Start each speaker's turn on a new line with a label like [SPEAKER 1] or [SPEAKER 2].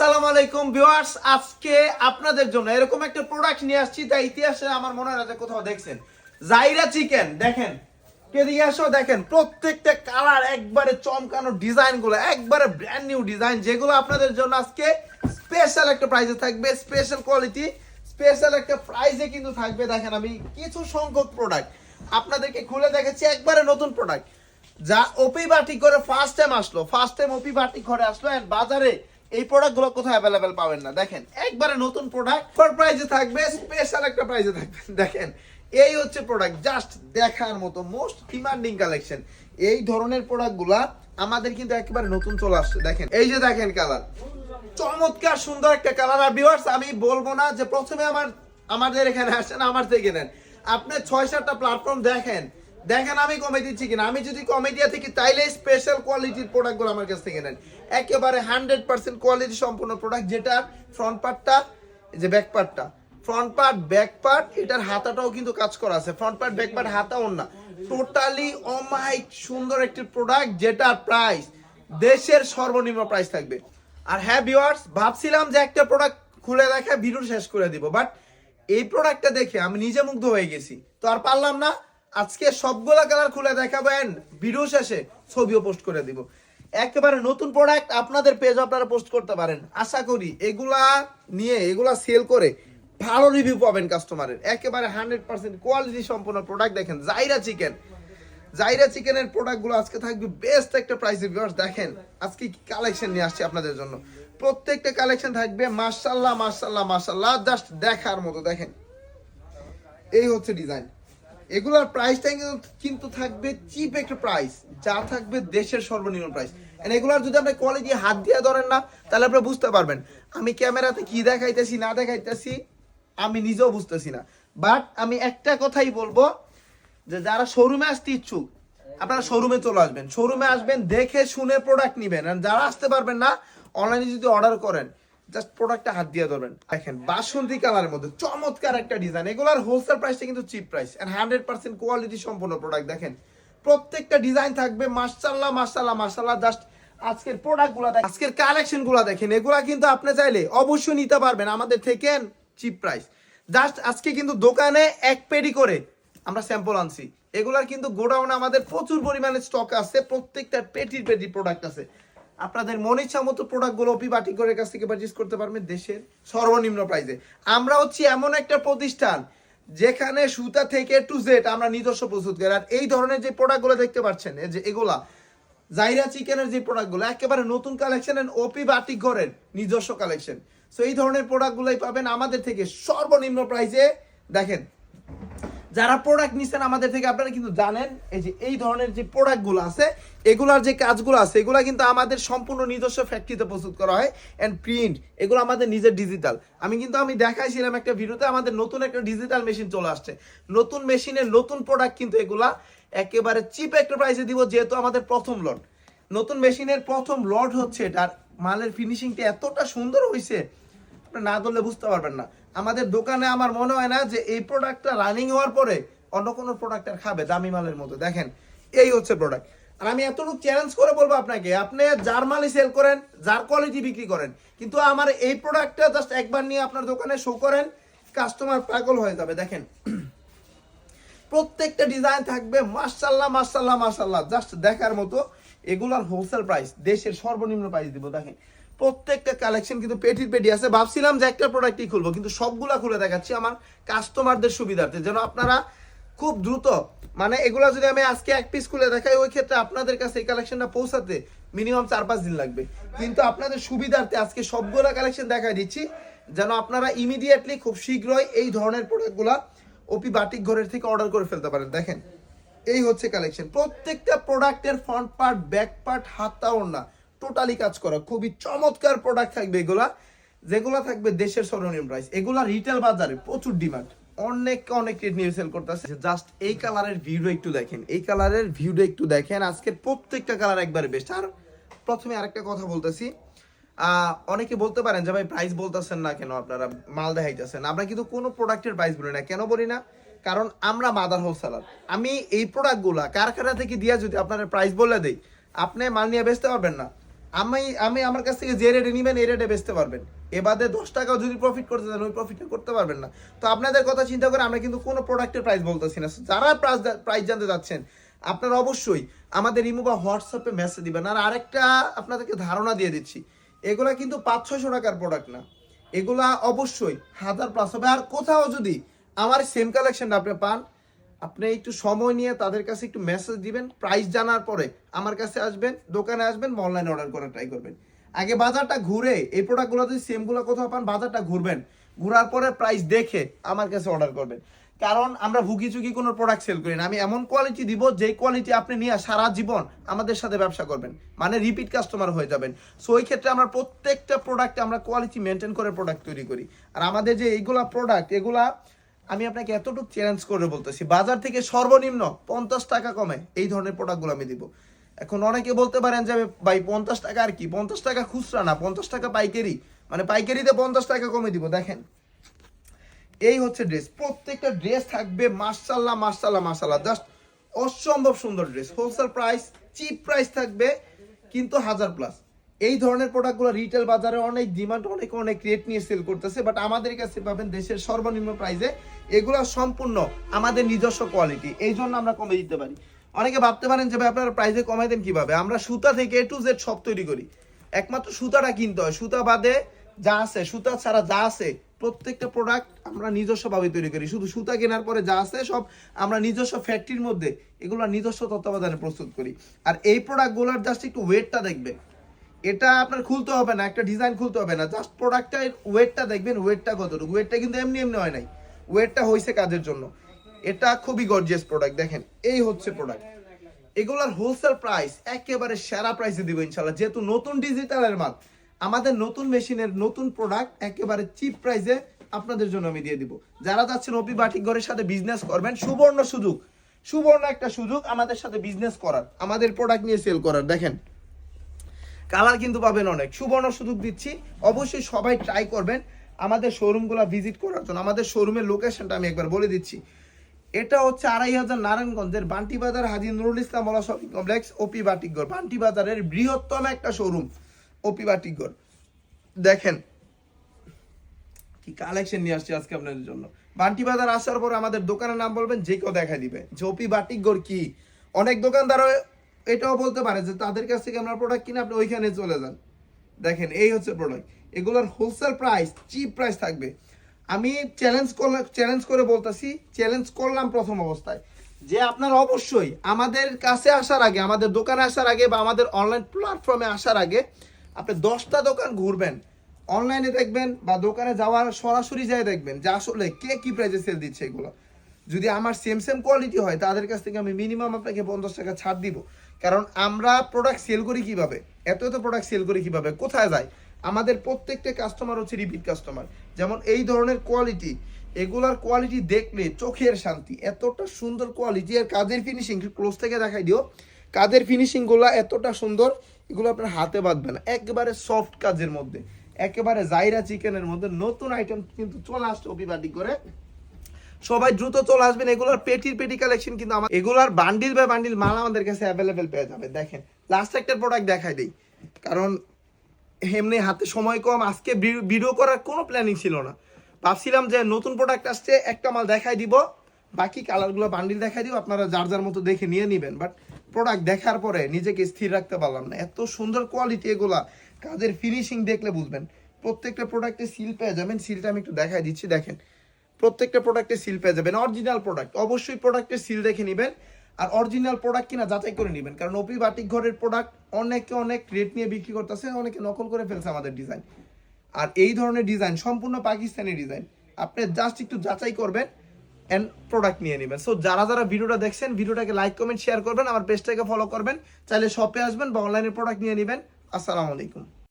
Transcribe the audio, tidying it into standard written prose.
[SPEAKER 1] আসসালামু আলাইকুম ভিউয়ার্স, আজকে আপনাদের জন্য এরকম একটা প্রোডাক্ট নিয়ে আসছি যা ইতিহাসে আমার মনে হয় না যে কোথাও দেখছেন। জাইরা চিকেন দেখেন, এদিকে আসো দেখেন, প্রত্যেকটা কালার একবারে চমকানো, ডিজাইনগুলো একবারে ব্র্যান্ড নিউ ডিজাইন, যেগুলো আপনাদের জন্য আজকে স্পেশাল একটা প্রাইসে থাকবে, স্পেশাল কোয়ালিটি, স্পেশাল একটা প্রাইসে কিন্তু থাকবে। দেখেন আমি কিছু সংখ্যক প্রোডাক্ট আপনাদেরকে খুলে দেখাচ্ছি, একবারে নতুন প্রোডাক্ট যা ওপি বাটিক করে ফার্স্ট টাইম ওপি বাটিক করে আসলো এন্ড বাজারে এই প্রোডাক্টগুলো কোথাও অ্যাভেলেবেল পাবেন না। দেখেন একবারে নতুন প্রোডাক্ট, ফর প্রাইসে থাকবে, স্পেশাল একটা প্রাইসে থাকবে। দেখেন এই হচ্ছে প্রোডাক্ট, জাস্ট দেখার মতো মোস্ট ডিমান্ডিং কালেকশন। এই ধরনের প্রোডাক্টগুলা আমাদের কিন্তু একেবারে নতুন চলে আসছে। দেখেন এই যে দেখেন কালার, চমৎকার সুন্দর একটা কালার। আর ভিউয়ার্স আমি বলবো না যে প্রথমে আমাদের এখানে আসেন, আমার থেকে নেন। আপনি 6-7টা প্ল্যাটফর্ম দেখেন আমি কমে দিচ্ছি কিনা। আমি যদি কমেডিয়া থেকে তাইলে স্পেশাল কোয়ালিটির প্রোডাক্টগুলো আমার কাছ থেকে নেন, একেবারে 100% কোয়ালিটি সম্পূর্ণ প্রোডাক্ট, যেটা ফ্রন্ট পার্টটা, যে ব্যাক পার্টটা, ফ্রন্ট পার্ট ব্যাক পার্ট, এটার হাতাটাও কিন্তু কাজ করা আছে, ফ্রন্ট পার্ট ব্যাক পার্ট হাতা ওন্না টোটালি অমাইক সুন্দর একটি প্রোডাক্ট, যেটার প্রাইস দেশের সর্বনিম্ন প্রাইস থাকবে। আর হ্যাঁ ভিউয়ার্স, ভাবছিলাম যে একটা প্রোডাক্ট খুলে দেখা ভিডিও শেষ করে দিব, বাট এই প্রোডাক্টটা দেখে আমি নিজে মুগ্ধ হয়ে গেছি, তো আর পারলাম না। আজকে সবগুলা কালার খুলে দেখাবেন, ভিডিও শেষে ছবিও পোস্ট করে দিব। একেবারে নতুন প্রোডাক্ট, আপনাদের পেজ আপনারা পোস্ট করতে পারেন। আশা করি এগুলা নিয়ে, এগুলা সেল করে ভালো রিভিউ পাবেন কাস্টমারের। একেবারে 100% কোয়ালিটি সম্পন্ন প্রোডাক্ট। দেখেন জাইরা চিকেনের প্রোডাক্টগুলো আজকে থাকবে বেস্ট একটা প্রাইসে। ভিউয়ার্স দেখেন আজকে কি কালেকশন নিয়ে আসছি আপনাদের জন্য, প্রত্যেকটা কালেকশন থাকবে মাশাআল্লাহ মাশাআল্লাহ মাশাআল্লাহ, জাস্ট দেখার মতো। দেখেন এই হচ্ছে ডিজাইন, এগুলার প্রাইসটা কিন্তু থাকবে চিপ একটা প্রাইস, যা থাকবে দেশের সর্বনিম্ন প্রাইস। এন্ড এগুলার যদি আপনি কোয়ালিটি হাত দিয়ে ধরেন না, তাহলে আপনি বুঝতে পারবেন আমি ক্যামেরাতে কি দেখাইতেছি না দেখাইতেছি আমি নিজেও বুঝতেছি না। বাট আমি একটা কথাই বলবো, যে যারা শোরুমে আসতে ইচ্ছুক আপনারা শোরুমে চলে আসবেন, শোরুমে আসবেন, দেখে শুনে প্রোডাক্ট নিবেন। আর যারা আসতে পারবেন না, অনলাইনে যদি অর্ডার করেন, জাস্ট প্রোডাক্টটা হাত দিয়ে ধরবেন। দেখেন বাসন্তী কালারের মধ্যে চমৎকার একটা ডিজাইন, এগুলার হোলসেল প্রাইসটা কিন্তু চিপ প্রাইস এন্ড 100% কোয়ালিটি সম্পন্ন প্রোডাক্ট। দেখেন প্রত্যেকটা ডিজাইন থাকবে মাশাআল্লাহ মাশাআল্লাহ মাশাআল্লাহ। জাস্ট আজকের প্রোডাক্টগুলো দেখেন, আজকের কালেকশনগুলো দেখেন, এগুলা কিন্তু আপনি চাইলে অবশ্যই নিতে পারবেন আমাদের থেকে চিপ প্রাইস। জাস্ট আজকে কিন্তু দোকানে এক পেডি করে আমরা স্যাম্পল আনছি, এগুলার কিন্তু গোডাউনে আমাদের প্রচুর পরিমাণে স্টক আছে, প্রত্যেকটা পেটি প্রোডাক্ট আছে। আপনাদের মন ইচ্ছা মতো প্রোডাক্টগুলো ওপি বাটিক করে কাছ থেকে পারচেজ করতে পারবেন দেশের সর্বনিম্ন প্রাইসে। আমরা হচ্ছি এমন একটা প্রতিষ্ঠান যেখানে সুতা থেকে টু জেড আমরা নিজস্ব প্রস্তুত করি। আর এই ধরনের যে প্রোডাক্টগুলো দেখতে পাচ্ছেন, এই যে এগুলা জাইরা চিকেনের যে প্রোডাক্টগুলো একেবারে নতুন কালেকশন এন্ড ওপি বাটিক ঘরের নিজস্ব কালেকশন। সো এই ধরনের প্রোডাক্টগুলোই পাবেন আমাদের থেকে সর্বনিম্ন প্রাইসে। দেখেন যারা প্রোডাক্ট নিচ্ছেন আমাদের থেকে, আপনারা কিন্তু জানেন এই যে এই ধরনের যে প্রোডাক্টগুলো আছে, এগুলার যে কাজগুলো আছে, এগুলা কিন্তু আমাদের সম্পূর্ণ নিজস্ব ফ্যাক্টরিতে প্রস্তুত করা হয় এন্ড প্রিন্ট, এগুলো আমাদের নিজের ডিজিটাল। আমি দেখাইছিলাম একটা ভিডিওতে, আমাদের নতুন একটা ডিজিটাল মেশিন চলে আসছে, নতুন মেশিনের নতুন প্রোডাক্ট কিন্তু এগুলা একেবারে চিপ একটা প্রাইসে দিব, যেহেতু আমাদের প্রথম লট, নতুন মেশিনের প্রথম লট হচ্ছে। এটার মালের ফিনিশিংটা এতটা সুন্দর হয়েছে, আপনি না ধরলে বুঝতে পারবেন না। আমাদের দোকানে আমার মনে হয় না যে এই প্রোডাক্টটা রানিং হওয়ার পরে অন্য কোনো প্রোডাক্ট আর খাবে দামি মালের মতো। দেখেন এই হচ্ছে প্রোডাক্ট। আর আমি এতটুকু চ্যালেঞ্জ করে বলবো আপনাকে, আপনি যার মালই সেল করেন, যার কোয়ালিটি বিক্রি করেন, কিন্তু আমার এই প্রোডাক্টটা জাস্ট একবার নিয়ে আপনার দোকানে শো করেন, কাস্টমার পাগল হয়ে যাবে। দেখেন প্রত্যেকটা ডিজাইন থাকবে মাশাআল্লাহ মাশাআল্লাহ মাশাআল্লাহ, জাস্ট দেখার মতো। এগুলার হোলসেল প্রাইস দেশের সর্বনিম্ন প্রাইস দিব। দেখেন প্রত্যেকটা কালেকশন কিন্তু পেটি আছে। ভাবছিলাম যে একটা প্রোডাক্টই খুলবো, কিন্তু সবগুলা খুলে দেখাচ্ছি আমার কাস্টমারদের সুবিধার্থে, যেন আপনারা খুব দ্রুত, মানে এগুলা যদি আমি আজকে এক পিস খুলে দেখাই, ওই ক্ষেত্রে আপনাদের কাছে এই কালেকশনটা পৌঁছাতে মিনিমাম 4-5 দিন লাগবে। কিন্তু আপনাদের সুবিধার্থে আজকে সবগুলা কালেকশন দেখাই দিচ্ছি, যেন আপনারা ইমিডিয়েটলি খুব শীঘ্রই এই ধরনের প্রোডাক্টগুলা ওপি বাটিক ঘরের থেকে অর্ডার করে ফেলতে পারেন। দেখেন এই হচ্ছে কালেকশন, প্রত্যেকটা প্রোডাক্টের ফ্রন্ট পার্ট ব্যাক পার্ট হাতটা ওড়না টোটালি কাজ করা, খুবই চমৎকার প্রোডাক্ট থাকবে এগুলা, যেগুলা থাকবে দেশের সর্বনিম্ন প্রাইস। এগুলা রিটেল বাজারে প্রচুর ডিমান্ড, অনেক রেট নিয়ে সেল করতেছে। জাস্ট এই কালারের ভিউটা একটু দেখেন, এই কালারের ভিউটা একটু দেখেন, আজকের প্রত্যেকটা কালার একবারে বেস্ট। আর প্রথমে আরেকটা কথা বলতেছি, অনেকে বলতে পারেন যে ভাই প্রাইস বলতেছেন না কেন, আপনারা মাল দেখাইতেছেন। আমরা কিন্তু কোনো প্রোডাক্টের প্রাইস বলি না। কেন বলি না? কারণ আমরা মাদার হোলসেলার। আমি এই প্রোডাক্টগুলা কারখানা থেকে দিয়া যদি আপনার প্রাইস বলে দেই, আপনি মাল নিয়ে বেচতে পারবেন না। আমি আমি আমার কাছ থেকে যে রেটে নিবেন এই রেটে বেচতে পারবেন, এবারে 10 টাকাও যদি প্রফিট করতে চান ওই প্রফিটটা করতে পারবেন না। তো আপনাদের কথা চিন্তা করে আমরা কিন্তু কোনো প্রোডাক্টের প্রাইস বলতেছি না। যারা প্রাইস জানতে যাচ্ছেন আপনারা অবশ্যই আমাদের ইমো বা হোয়াটসঅ্যাপে মেসেজ দিবেন। আর আরেকটা আপনাদেরকে ধারণা দিয়ে দিচ্ছি, এগুলা কিন্তু 500-600 টাকার প্রোডাক্ট না, এগুলা অবশ্যই 1000+ হবে। আর কোথাও যদি আমার সেম কালেকশনটা আপনি পান, আপনি একটু সময় নিয়ে তাদের কাছে একটু মেসেজ দিবেন, প্রাইস জানার পরে আমার কাছে আসবেন, দোকানে আসবেন বা অনলাইনে অর্ডার করার ট্রাই করবেন। আগে বাজারটা ঘুরে এই প্রোডাক্টগুলো যদি সেমগুলো কোথাও পান বাজারটা ঘুরবেন, ঘোরার পরে প্রাইস দেখে আমার কাছে অর্ডার করবেন। কারণ আমরা ভুগি চুগি কোনো প্রোডাক্ট সেল করি না, আমি এমন কোয়ালিটি দিব যেই কোয়ালিটি আপনি নিয়ে সারা জীবন আমাদের সাথে ব্যবসা করবেন, মানে রিপিট কাস্টমার হয়ে যাবেন। সো ওই ক্ষেত্রে আমরা প্রত্যেকটা প্রোডাক্টে আমরা কোয়ালিটি মেনটেন করে প্রোডাক্ট তৈরি করি। আর আমাদের যে এইগুলা প্রোডাক্ট, এগুলা আমি আপনাকে এতটুকু চ্যালেঞ্জ করে বলতেছি, বাজার থেকে সর্বনিম্ন 50 টাকা কমে এই ধরনের প্রোডাক্টগুলো আমি দিব। এখন অনেকে বলতে পারেন যে ভাই 50 টাকা আর কি, 50 টাকা খুচরা না, 50 টাকা পাইকারি, মানে পাইকারিতে 50 টাকা কমে দিব। দেখেন এই হচ্ছে ড্রেস, প্রত্যেকটা ড্রেস থাকবে মাশাআল্লাহ মাশাআল্লাহ মাশাআল্লাহ, জাস্ট অসম্ভব সুন্দর dress. Wholesale price, chip price থাকবে কিন্তু 1000+। এই ধরনের প্রোডাক্টগুলো রিটেল বাজারে অনেক ডিমান্ড, অনেক রেট নিয়ে সেল করতেছে, বাট আমাদের কাছে পাবেন দেশের সর্বনিম্ন প্রাইসে। এগুলো সম্পূর্ণ আমাদের নিজস্ব কোয়ালিটি, এই জন্য আমরা কমে দিতে পারি। অনেকে ভাবতে পারেন যে ভাই আপনারা প্রাইসে কমাই দেন কিভাবে, আমরা সুতা থেকে A to Z সব তৈরি করি, একমাত্র সুতাটা কিনতে হয়, সুতা বাদে যা আছে, সুতা ছাড়া যা আছে প্রত্যেকটা প্রোডাক্ট আমরা নিজস্বভাবে তৈরি করি। শুধু সুতা কেনার পরে যা আছে সব আমরা নিজস্ব ফ্যাক্টরির মধ্যে এগুলো নিজস্ব তত্ত্বাবধানে প্রস্তুত করি। আর এই প্রোডাক্টগুলোর জাস্ট একটু ওয়েটটা দেখবেন, এটা আপনার খুলতে হবে না, একটা ডিজাইন খুলতে হবে না, জাস্ট প্রোডাক্টটার ওয়েটটা দেখবেন, ওয়েটটা কতটুকু। ওয়েটটা কিন্তু এমনি এমনি হয় নাই, ওয়েটটা হয়েছে কাজের জন্য। এটা খুবই গর্জিয়াস প্রোডাক্ট। দেখেন এই হচ্ছে প্রোডাক্ট, এগুলার হোলসেল প্রাইস একেবারে সেরা প্রাইসে দিব ইনশাল্লাহ, যেহেতু নতুন ডিজিটালের মাল, আমাদের নতুন মেশিনের নতুন প্রোডাক্ট একেবারে চিপ প্রাইসে আপনাদের জন্য আমি দিয়ে দিব। যারা যাচ্ছেন অপি বাটিক ঘরের সাথে বিজনেস করবেন, সুবর্ণ সুযোগ, সুবর্ণ একটা সুযোগ আমাদের সাথে বিজনেস করার, আমাদের প্রোডাক্ট নিয়ে সেল করার। দেখেন কালার কিন্তু পাবেন অনেক, সুবর্ণ সুযোগ দিচ্ছি। অবশ্যই সবাই ট্রাই করবেন আমাদের শোরুমগুলো ভিজিট করার জন্য। আমাদের শোরুমের লোকেশনটা আমি একবার বলে দিচ্ছি, এটা হচ্ছে 2500 নারায়ণগঞ্জের বান্টি বাজার হাজী Nurul Islam OLA shopping complex, ওপি বাটিকঘর, বান্টি বাজারের বৃহত্তম একটা শোরুম ওপি বাটিকঘর। দেখেন কি কালেকশন নিয়ে আসছি আজকে আপনাদের জন্য। বান্টি বাজার আসার পর আমাদের দোকানের নাম বলবেন, যে কেউ দেখা দিবে যে ওপি বাটিকঘর কি। অনেক দোকানদারও এটাও বলতে পারে যে তাদের কাছ থেকে আমরা প্রোডাক্ট কিনে আপনি ওইখানে চলে যান। দেখেন এই হচ্ছে প্রোডাক্ট, এগুলোর হোলসেল প্রাইস, চিপ প্রাইস থাকবে। আমি চ্যালেঞ্জ করে বলতেছি, চ্যালেঞ্জ করলাম প্রথম অবস্থায় যে আপনারা অবশ্যই আমাদের কাছে আসার আগে, আমাদের দোকানে আসার আগে বা আমাদের অনলাইন প্ল্যাটফর্মে আসার আগে আপনি 10টা দোকান ঘুরবেন, অনলাইনে দেখবেন বা দোকানে যাওয়ার সরাসরি যাই দেখবেন যে আসলে কে কি প্রাইসে সেল দিচ্ছে। এগুলো যদি আমার সেম কোয়ালিটি হয় তাদের কাছ থেকে আমি মিনিমাম আপনাকে 50 টাকা ছাড় দিব। কারণ আমরা প্রোডাক্ট সেল করি কিভাবে, এত প্রোডাক্ট সেল করি কিভাবে, কোথায় যায়, আমাদের প্রত্যেকটা কাস্টমার হচ্ছে রিপিট কাস্টমার। যেমন এই ধরনের কোয়ালিটি, এগুলার কোয়ালিটি দেখলে চোখের শান্তি, এতটা সুন্দর কোয়ালিটি। আর কাজের ফিনিশিং ক্লোজ থেকে দেখাই দিও, কাজের ফিনিশিংগুলো এতটা সুন্দর, এগুলো আপনার হাতে বাঁধবে না, একেবারে সফট কাজের মধ্যে, একেবারে জাইরা চিকেনের মধ্যে নতুন আইটেম কিন্তু চলে আসছে ওপি বাটিক করে। সবাই দ্রুত চলে আসবেন। এগুলোর পেটি কালেকশন কিন্তু আমার, এগুলোর বান্ডিল বাই বান্ডিল মাল আমাদের কাছে অ্যাভেলেবেল পেয়ে যাবে। দেখেন লাস্ট একটা প্রোডাক্ট দেখাই দিই, কারণ এমনি হাতে সময় কম, আজকে ভিডিও করার কোনো প্ল্যানিং ছিল না। ভাবছিলাম যে নতুন প্রোডাক্ট আসছে, একটা মাল দেখাই দিব, বাকি কালারগুলো বান্ডিল দেখাই দিব, আপনারা যার যার মতো দেখে নিয়ে নেবেন। বাট প্রোডাক্ট দেখার পরে নিজেকে স্থির রাখতে পারলাম না, এত সুন্দর কোয়ালিটি। এগুলা কাজের ফিনিশিং দেখলে বুঝবেন। প্রত্যেকটা প্রোডাক্টে সিল পেয়ে যাবেন, সিলটা আমি একটু দেখাই দিচ্ছি। দেখেন প্রত্যেকটা প্রোডাক্টে সিল পেয়ে যাবেন, অরিজিনাল প্রোডাক্ট। অবশ্যই প্রোডাক্টের সিল দেখে নেবেন আর অরিজিনাল প্রোডাক্ট কিনা যাচাই করে নেবেন, কারণ ওপি বাটিক ঘরের প্রোডাক্ট অনেকে অনেক রেট নিয়ে বিক্রি করতেছে, অনেকে নকল করে ফেলছে আমাদের ডিজাইন। আর এই ধরনের ডিজাইন সম্পূর্ণ পাকিস্তানি ডিজাইন, আপনি জাস্ট একটু যাচাই করবেন এন্ড প্রোডাক্ট নিয়ে নেবেন। সো যারা যারা ভিডিওটা দেখছেন, ভিডিওটাকে লাইক কমেন্ট শেয়ার করবেন, আমার পেজটাকে ফলো করবেন, চাইলে শপে আসবেন বা অনলাইনে প্রোডাক্ট নিয়ে নেবেন। আসসালামু আলাইকুম।